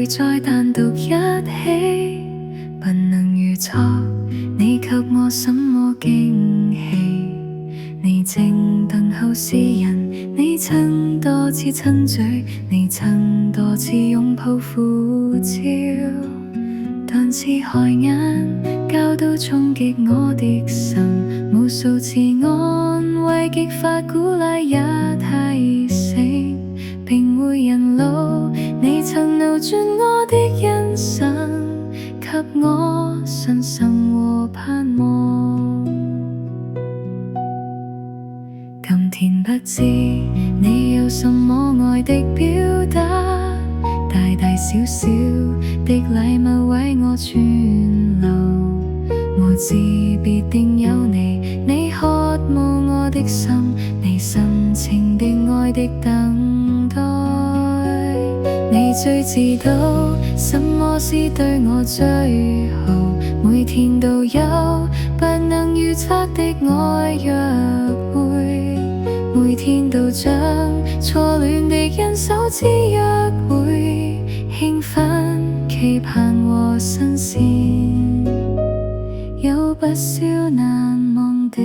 再單獨一起，不能如昨，你給我什麼驚喜？你正等候詩人，你曾多次親嘴，你曾多次擁抱呼召，但是害眼教導衝擊我的心，無數次安慰激發鼓勵也提醒，並會人路，你曾扭轉我的人生，給我信心和盼望。今天不知你有什麼愛的表達，大大小小的禮物為我存留，我知必定有你，你渴慕我的心，你深情的愛的等待，你最知道什麼是對我最好，每天都有不能預測的愛約會，每天都將錯亂的人手指約會，興奮期盼和新鮮，有不少難忘的